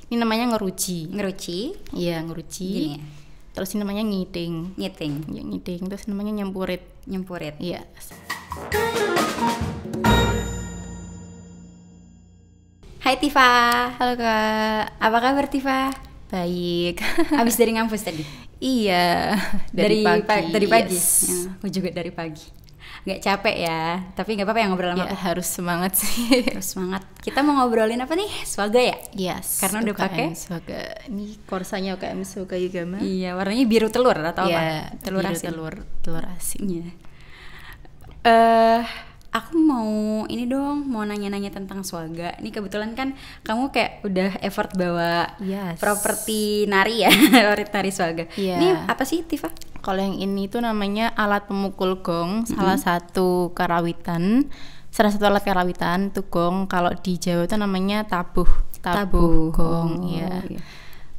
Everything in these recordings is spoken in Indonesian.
Ini namanya ngeruci. Ngeruci. Iya, ngeruci. Gini ya. Terus ini namanya ngiting. Ngiting. Ya, ngiting. Terus namanya nyempurit. Nyempurit. Iya. Hai Tifa. Halo Kak. Apa kabar Tifa? Baik. Abis dari ngampus tadi? Iya. Dari pagi. Dari pagi. Yes. Ya, aku juga dari pagi. Gak capek ya, tapi gak apa-apa yang ngobrol sama Ya, aku. harus semangat sih. Terus semangat. Kita mau ngobrolin apa nih? Swaga ya? Yes. Karena udah pakai Swaga. Ini korsanya UKM Swaga Yugama. Iya, warnanya biru telur atau apa? Iya, Telur biru asin. telur asin. Iya. Aku mau ini dong, mau nanya-nanya tentang Swaga. Ini kebetulan kan kamu kayak udah effort bawa Yes. properti nari ya, nari Swaga. Iya. Ini apa sih Tifa? Kalau yang ini tuh namanya alat pemukul gong, salah satu karawitan. Salah satu alat karawitan tuh gong. Kalau di Jawa itu namanya tabuh gong. Iya. Iya.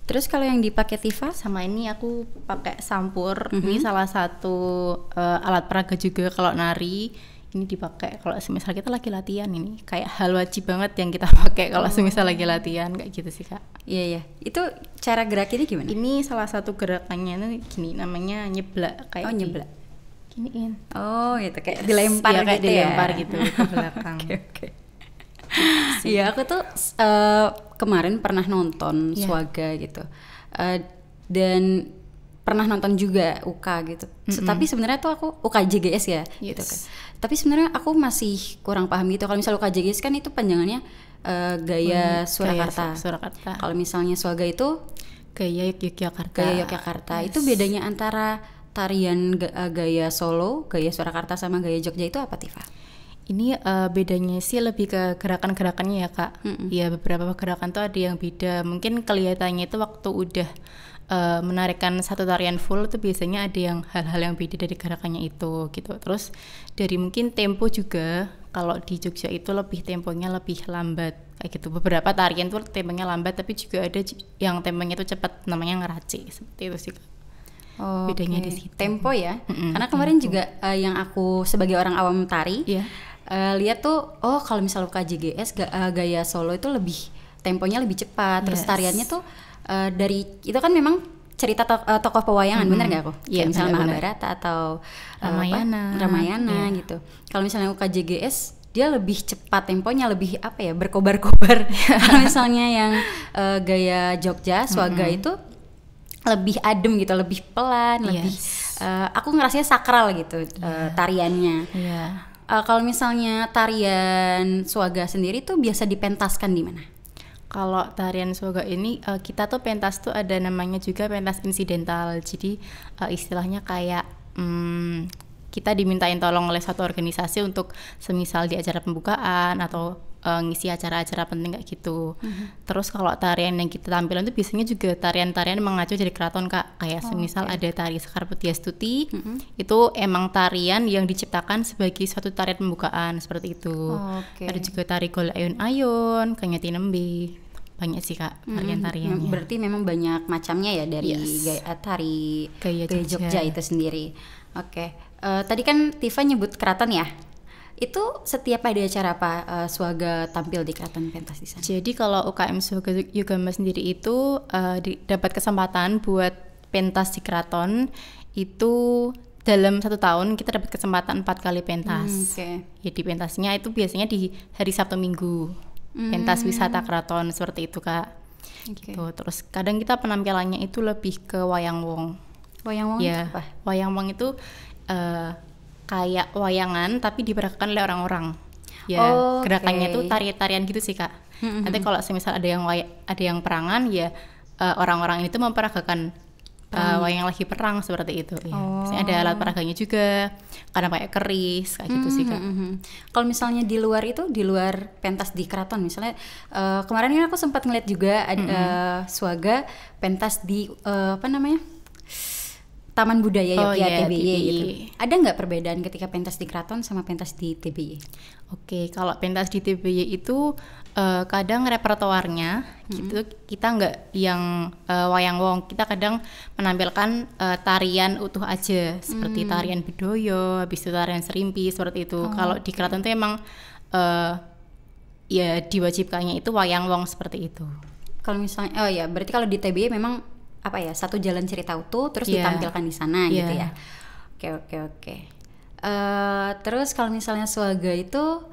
Terus kalau yang dipakai Tifa? Sama ini aku pakai sampur. Ini salah satu alat peraga juga kalau nari. Ini dipakai kalau semisal kita lagi latihan, ini kayak hal wajib banget yang kita pakai kalau semisal lagi latihan kayak gitu sih Kak. Iya iya. Itu cara gerakinnya gimana? Ini salah satu gerakannya nih gini, namanya nyeblak kayak nyeblak. Giniin. Oh, gitu kayak dilempar Ya, kayak gitu dilempar ya. gitu ke belakang. Oke. Iya, aku tuh kemarin pernah nonton Iya. Swaga gitu. Dan pernah nonton juga UK gitu. Tapi sebenarnya tuh aku UKJGS ya gitu Yes. kan. Tapi sebenarnya aku masih kurang paham gitu. Kalau misalnya UKJGS kan itu panjangannya Gaya Surakarta. Surakarta. Kalau misalnya Swaga itu Gaya Yogyakarta. Gaya Yogyakarta. Yes. Itu bedanya antara tarian gaya Solo, gaya Surakarta sama gaya Jogja itu apa Tifa? Ini bedanya sih lebih ke gerakan-gerakannya ya Kak. Ya beberapa gerakan tuh ada yang beda. Mungkin kelihatannya itu waktu udah menarikkan satu tarian full itu biasanya ada yang hal-hal yang beda dari gerakannya itu gitu. Terus dari mungkin tempo juga, kalau di Jogja itu lebih temponya lebih lambat kayak gitu. Beberapa tarian tuh temponya lambat, tapi juga ada yang temponya itu cepat, namanya ngeraci seperti itu sih Kak. Oh, Bedanya oke. di situ. Tempo ya. Karena kemarin juga yang aku sebagai orang awam tari Iya. lihat tuh, oh kalau misalnya KJGS gaya Solo itu lebih temponya lebih cepat. Terus Yes. tariannya tuh dari itu kan memang cerita tokoh pewayangan, bener nggak aku? Iya, Kayak misalnya benar-benar. Mahabharata atau Iya. Ramayana gitu. Kalau misalnya UKJGS dia lebih cepat temponya, lebih apa ya, berkobar-kobar. Kalau misalnya yang gaya Jogja Swaga itu lebih adem gitu, lebih pelan, lebih aku ngerasanya sakral gitu tariannya. Iya. Kalau misalnya tarian Swaga sendiri tuh biasa dipentaskan di mana? Kalau tarian Swaga ini kita tuh pentas tuh ada namanya juga pentas insidental. Jadi istilahnya kayak kita dimintain tolong oleh satu organisasi untuk semisal di acara pembukaan atau ngisi acara-acara penting kayak gitu. Terus kalau tarian yang kita tampilkan itu biasanya juga tarian-tarian mengacu dari keraton Kak. Kayak semisal ada tari Sekar Putiastuti, itu emang tarian yang diciptakan sebagai suatu tarian pembukaan seperti itu. Oke. Ada juga tari Golek Ayun-ayun, Kanyati Nembe. Banyak sih Kak tarian-tariannya. Berarti memang banyak macamnya ya dari Yes. tari Gaya Jogja itu sendiri. Oke. Tadi kan Tifa nyebut keraton ya. Itu setiap ada acara apa Swaga tampil di keraton pentas di sana? Jadi kalau UKM Swaga Yugama sendiri itu dapat kesempatan buat pentas di keraton itu dalam 1 tahun kita dapat kesempatan 4 kali pentas. Oke. Ya di pentasnya itu biasanya di hari Sabtu Minggu. Pentas wisata keraton seperti itu Kak. Oke. Gitu. Terus kadang kita penampilannya itu lebih ke wayang wong. Wayang wong Ya, itu apa? wayang wong itu kayak wayangan tapi diperagakan oleh orang-orang. Ya, Oke. gerakannya itu tari-tarian gitu sih Kak. Nanti kalau semisal ada yang perangan ya orang-orang itu memperagakan wayang lagi perang seperti itu. Ya. Misalnya ada alat peraganya juga, kadang pakai keris kayak gitu sih Kak. Kalau misalnya di luar itu, di luar pentas di keraton misalnya, kemarin ini aku sempat ngeliat juga ada Swaga pentas di apa namanya, Taman Budaya Yogyakarta TBY gitu. Ada nggak perbedaan ketika pentas di keraton sama pentas di TBY? Oke, kalau pentas di TBY itu kadang repertoarnya gitu kita nggak yang wayang wong, kita kadang menampilkan tarian utuh aja seperti tarian bedoyo, habis itu tarian serimpi seperti itu. Kalau di keraton itu emang ya diwajibkannya itu wayang wong seperti itu. kalau misalnya berarti kalau di TBY memang apa ya, satu jalan cerita utuh terus Iya. ditampilkan di sana Iya. gitu ya. Oke. Terus kalau misalnya Swaga itu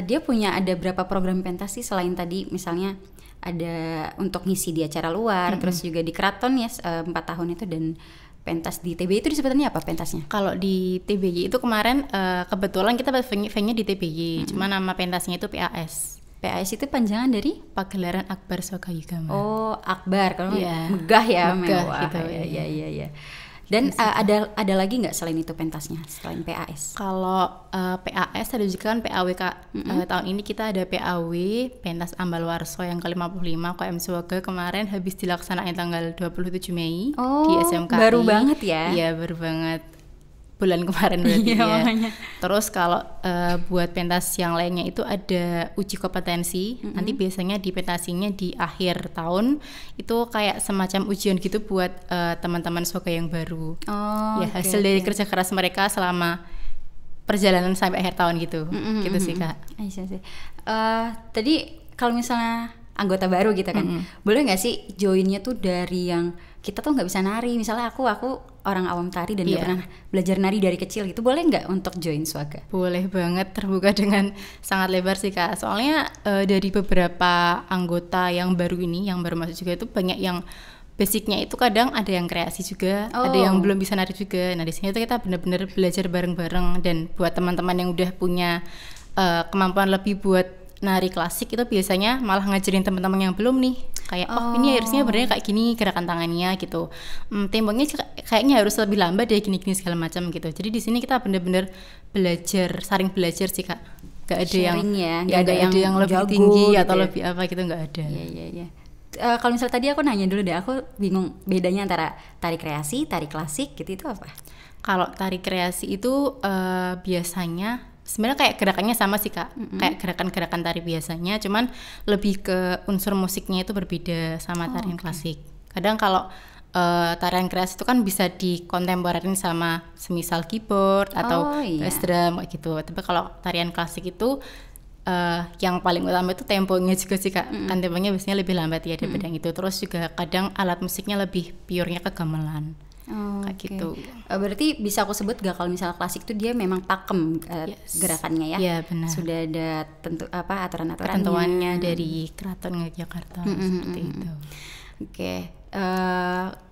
dia ada berapa program pentas sih selain tadi misalnya ada untuk ngisi di acara luar, terus juga di keraton ya 4 tahun itu, dan pentas di TBY itu disebutannya apa pentasnya? Kalau di TBY itu kemarin kebetulan kita venue di TBY, cuma nama pentasnya itu PAS. PAS itu panjangan dari? Pagelaran Akbar Swaga Yuga. Oh, Akbar, kalau Iya. megah ya, Megah mewah. gitu, Iya. Dan ada lagi nggak selain itu pentasnya, selain PAS? Kalau PAS ada juga kan PAW tahun ini kita ada PAW pentas Ambal Warso yang ke-55 KM Swaga kemarin habis dilaksanain tanggal 27 Mei di SMKI. Baru banget ya? Iya, baru banget. Bulan kemarin berarti Iya, ya. makanya. Terus kalau buat pentas yang lainnya itu ada uji kompetensi. Nanti biasanya di pentasinya di akhir tahun itu kayak semacam ujian gitu buat teman-teman Swaga yang baru. Oh, Ya, hasil dari kerja keras mereka selama perjalanan sampai akhir tahun gitu. Gitu sih, Kak. sih. Tadi kalau misalnya anggota baru gitu kan, boleh nggak sih joinnya tuh dari yang kita tuh nggak bisa nari, misalnya aku orang awam tari dan nggak Iya. pernah belajar nari dari kecil gitu, boleh nggak untuk join Swaga? Boleh banget, terbuka dengan sangat lebar sih, Kak. Soalnya dari beberapa anggota yang baru ini, yang baru masuk juga itu banyak yang basicnya itu kadang ada yang kreasi juga, ada yang belum bisa nari juga. Nah di sini tuh kita benar-benar belajar bareng-bareng, dan buat teman-teman yang udah punya kemampuan lebih buat nari klasik itu biasanya malah ngajarin teman-teman yang belum nih, kayak ini harusnya berarti kayak gini gerakan tangannya gitu, temboknya kayaknya harus lebih lambat deh, gini-gini segala macam gitu. Jadi di sini kita benar-benar belajar, saling belajar sih, Kak. Gak ada yang Sharing ya, nggak ada yang lebih jago tinggi gitu atau ya. lebih apa gitu, nggak ada. Iya. Kalau misalnya tadi aku nanya dulu deh, aku bingung bedanya antara tari kreasi, tari klasik gitu, itu apa? Kalau tari kreasi itu biasanya sebenarnya kayak gerakannya sama sih, Kak, kayak gerakan-gerakan tari biasanya, cuman lebih ke unsur musiknya itu berbeda sama tarian klasik. Kadang kalau tarian kreasi itu kan bisa dikontemporerin sama semisal keyboard atau bass drum kayak gitu. Tapi kalau tarian klasik itu yang paling utama itu temponya juga sih, Kak. Kan temponya biasanya lebih lambat ya daripada yang itu. Terus juga kadang alat musiknya lebih purenya ke gamelan. Kayak gitu. Berarti bisa aku sebut gak kalau misalnya klasik itu dia memang pakem gerakannya ya? Iya, benar. Sudah ada aturan-aturannya. Ketentuannya dari Keraton Yogyakarta seperti itu. Oke.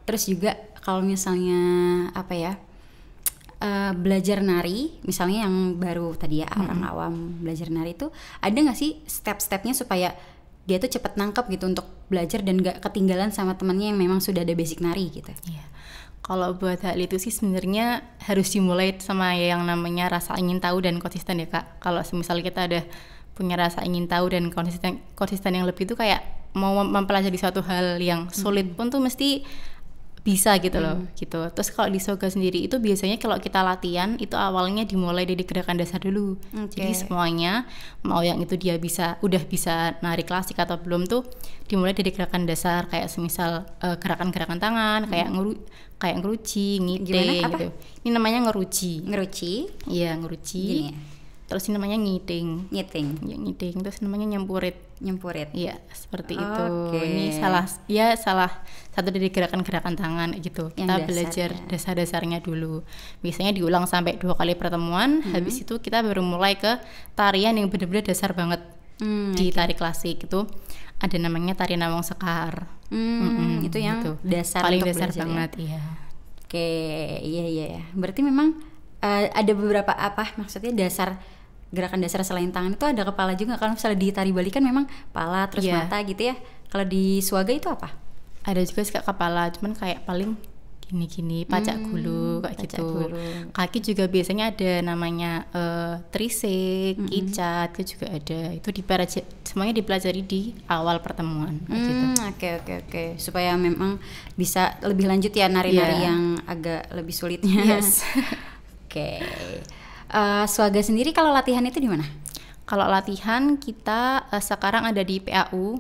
Terus juga kalau misalnya belajar nari, misalnya yang baru tadi ya orang awam belajar nari itu, ada nggak sih step-stepnya supaya dia tuh cepet nangkep gitu untuk belajar dan nggak ketinggalan sama temannya yang memang sudah ada basic nari gitu? Iya. Kalau buat hal itu sih sebenarnya harus dimulai sama yang namanya rasa ingin tahu dan konsisten ya, Kak. Kalau misalnya kita ada punya rasa ingin tahu dan konsisten yang lebih itu kayak mau mempelajari suatu hal yang sulit pun tuh mesti bisa gitu loh gitu. Terus kalau di Swaga sendiri itu biasanya kalau kita latihan itu awalnya dimulai dari gerakan dasar dulu. Jadi semuanya mau yang itu dia udah bisa nari klasik atau belum tuh dimulai dari gerakan dasar, kayak semisal gerakan-gerakan tangan kayak ngeruci, ngiting gitu. Ini namanya ngeruci. Iya, ngeruci. Gini ya? Terus ini namanya ngiting. Ngiting. Ya, ngiting. Terus namanya nyempurit. Iya, seperti itu. Ini salah satu dari gerakan-gerakan tangan gitu. Yang kita dasar, belajar ya. dasar-dasarnya dulu. Biasanya diulang sampai 2 kali pertemuan. Habis itu kita baru mulai ke tarian yang benar-benar dasar banget. Di tari klasik itu ada namanya tari Nawang Sekar. Itu yang gitu. dasar paling untuk dasar belajar, banget, ya? iya. Oke, iya. Berarti memang ada beberapa maksudnya gerakan dasar selain tangan itu ada kepala juga. Kalau misalnya di tari Bali kan memang kepala terus mata gitu ya. Kalau di Swaga itu apa? Ada juga sih, Kak, kepala, cuman kayak paling gini-gini, pacak gulu kayak gitu. Kaki juga biasanya ada namanya trisik, icat itu juga ada. Itu semuanya dipelajari di awal pertemuan kayak gitu. Oke. Supaya memang bisa lebih lanjut ya nari-nari yang agak lebih sulitnya. Yes. Oke. Swaga sendiri kalau latihan itu di mana? Kalau latihan kita sekarang ada di PAU.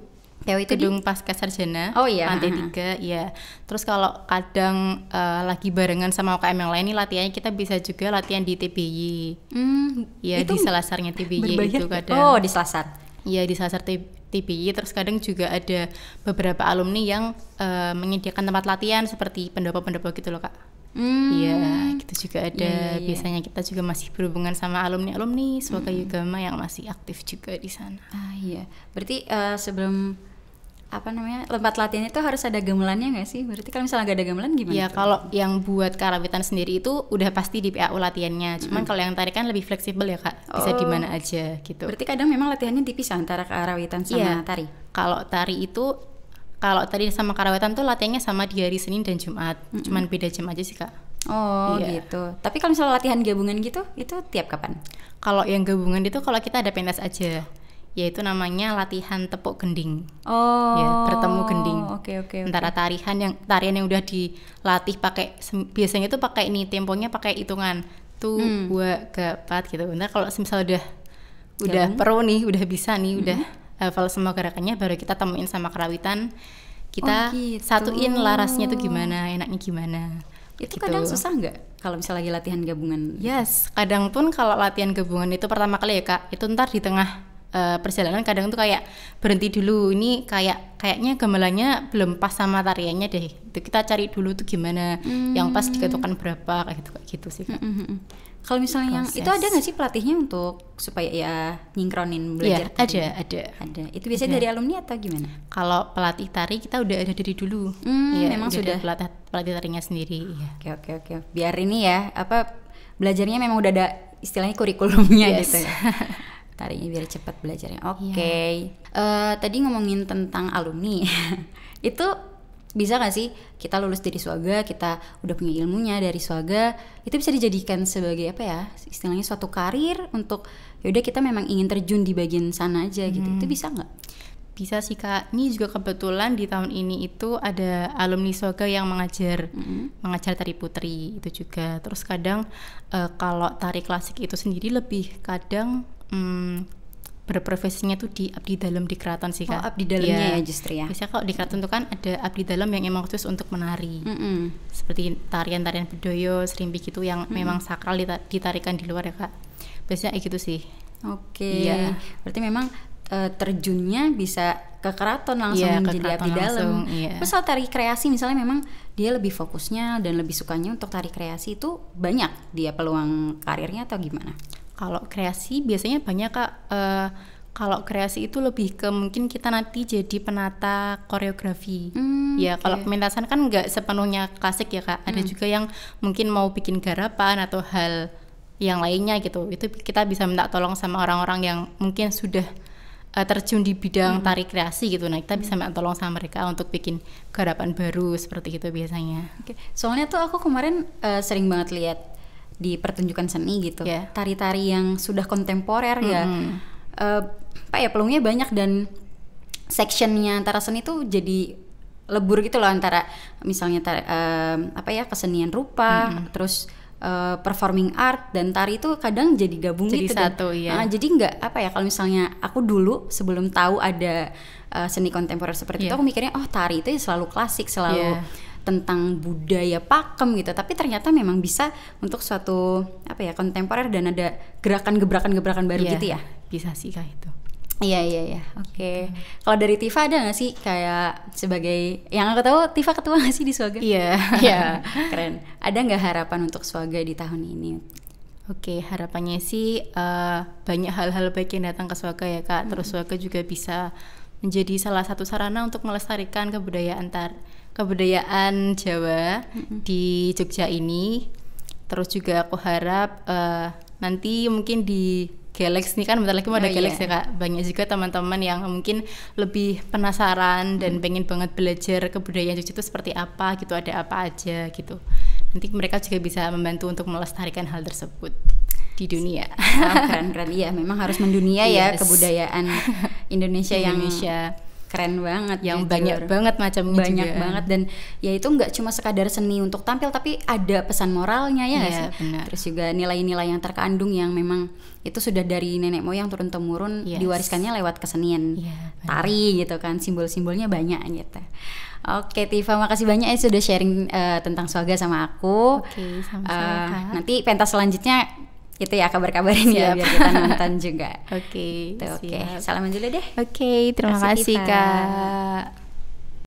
itu Gedung Pasca Sarjana. Oh iya. Lantai 3, ya. Terus kalau kadang lagi barengan sama UKM yang lain nih latihannya kita bisa juga latihan di TBY. Ya, di selasarnya TBY itu kadang. Oh, di Selasar. Iya, di Selasar TPI, terus kadang juga ada beberapa alumni yang menyediakan tempat latihan seperti pendopo-pendopo gitu loh Kak. Iya, gitu juga ada. Biasanya kita juga masih berhubungan sama alumni-alumni Swaga Yugama yang masih aktif juga di sana. Iya, berarti sebelum tempat latihan itu harus ada gamelannya nggak sih? Berarti kalau misalnya nggak ada gamelan gimana? Ya kalau yang buat karawitan sendiri itu udah pasti di PAU latihannya. Cuman kalau yang tarikan lebih fleksibel ya Kak, bisa di mana aja gitu. Berarti kadang memang latihannya dipisah antara karawitan sama tari. Kalau tari sama karawitan tuh latihannya sama di hari Senin dan Jumat. Cuman beda jam aja sih Kak. Oh gitu. Tapi kalau misalnya latihan gabungan gitu, itu tiap kapan? Kalau yang gabungan itu kalau kita ada pentas aja, yaitu namanya latihan tepuk gending. Bertemu gending. Oke. Antara tarian yang udah dilatih pakai, biasanya itu pakai ini temponya pakai hitungan 2, 3, 4 gitu. Bentar kalau misalnya udah pro nih, udah bisa nih, udah hafal semua gerakannya, baru kita temuin sama karawitan. Kita satuin larasnya tuh gimana, enaknya gimana. Itu gitu. Kadang susah nggak kalau misalnya lagi latihan gabungan? Yes, kadang pun kalau latihan gabungan itu pertama kali ya Kak, itu ntar di tengah perjalanan kadang tuh kayak berhenti dulu, ini kayaknya gamelannya belum pas sama tariannya deh, itu kita cari dulu tuh gimana yang pas diketukan berapa kayak gitu sih Kak. Kalau misalnya yang itu ada nggak sih pelatihnya untuk supaya ya nyingkronin belajar? Ada. Itu biasanya dari alumni atau gimana? Kalau pelatih tari kita udah ada dari dulu. Memang sudah pelatih tarinya sendiri. Oke. Biar ini ya belajarnya memang udah ada istilahnya kurikulumnya gitu ya. Tarinya biar cepat belajarnya. Oke. Tadi ngomongin tentang alumni. Itu bisa gak sih kita lulus dari Swaga, kita udah punya ilmunya dari Swaga, itu bisa dijadikan sebagai istilahnya suatu karir untuk yaudah kita memang ingin terjun di bagian sana aja gitu. Itu bisa nggak? Bisa sih Kak. Ini juga kebetulan di tahun ini itu ada alumni Swaga yang mengajar tari putri itu juga. Terus kadang kalau tari klasik itu sendiri lebih kadang berprofesinya tuh di abdi dalam di keraton sih Kak. Abdi dalamnya ya justru ya. Biasanya kalau di keraton tuh kan ada abdi dalam yang emang khusus untuk menari. Seperti tarian-tarian bedoyo, serimpi gitu yang memang sakral ditarikan di luar ya Kak. Biasanya kayak gitu sih. Oke. Berarti memang terjunnya bisa ke keraton langsung menjadi abdi dalam. Terus soal tari kreasi misalnya memang dia lebih fokusnya dan lebih sukanya untuk tari kreasi itu banyak dia peluang karirnya atau gimana? Kalau kreasi biasanya banyak Kak. Kalau kreasi itu lebih ke mungkin kita nanti jadi penata koreografi. Kalau pementasan kan nggak sepenuhnya klasik ya Kak. Ada juga yang mungkin mau bikin garapan atau hal yang lainnya gitu. Itu kita bisa minta tolong sama orang-orang yang mungkin sudah terjun di bidang tari kreasi gitu. Nah kita bisa minta tolong sama mereka untuk bikin garapan baru seperti itu biasanya. Soalnya tuh aku kemarin sering banget lihat di pertunjukan seni gitu, tari-tari yang sudah kontemporer peluangnya banyak dan sectionnya antara seni tuh jadi lebur gitu loh, antara misalnya kesenian rupa, terus performing art dan tari itu kadang jadi gabung jadi gitu satu. Jadi nggak kalau misalnya aku dulu sebelum tahu ada seni kontemporer seperti itu, aku mikirnya tari itu selalu klasik, selalu tentang budaya pakem gitu, tapi ternyata memang bisa untuk suatu kontemporer dan ada gebrakan-gebrakan baru gitu ya. Bisa sih Kak itu. Iya. Oke. Kalau dari Tifa ada nggak sih kayak sebagai yang aku tahu Tifa ketua nggak sih di Swaga? Iya. Keren. Ada nggak harapan untuk Swaga di tahun ini? Oke, harapannya sih banyak hal-hal baik yang datang ke Swaga ya Kak. Terus Swaga juga bisa menjadi salah satu sarana untuk melestarikan kebudayaan Jawa di Jogja ini. Terus juga aku harap nanti mungkin di Galax nih kan bentar lagi mau ada Galax ya Kak. Banyak juga teman-teman yang mungkin lebih penasaran dan pengen banget belajar kebudayaan Jogja itu seperti apa gitu, ada apa aja gitu. Nanti mereka juga bisa membantu untuk melestarikan hal tersebut di dunia. Keren. Iya, memang harus mendunia ya kebudayaan Indonesia yang keren banget, yang banyak banget macamnya, banyak banget, dan ya itu nggak cuma sekadar seni untuk tampil tapi ada pesan moralnya ya nggak sih? Benar. Terus juga nilai-nilai yang terkandung yang memang itu sudah dari nenek moyang turun temurun diwariskannya lewat kesenian tari gitu kan, simbol-simbolnya banyak gitu. Oke Tifa, makasih banyak ya sudah sharing tentang Swaga sama aku. Oke, sama-sama. Nanti pentas selanjutnya itu ya kabar-kabarin ya biar kita nonton juga. Oke, Oke, salaman dulu deh. Oke, terima kasih Kak. Kak.